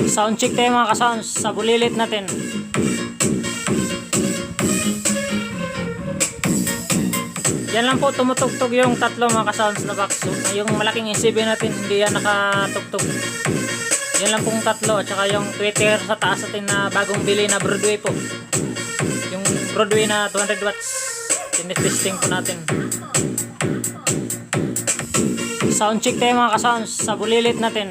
Sound check tayo mga ka-sounds sa bulilit natin. Yan lang po tumutugtog yung tatlo mga ka-sounds na box. Yung malaking MCV natin hindi yan nakatugtog. Yan lang pong tatlo. At saka yung tweeter sa taas natin na bagong bili na Broadway po. Yung Broadway na 200 watts. Tinitesting po natin. Sound check tayo mga ka-sounds sa bulilit natin.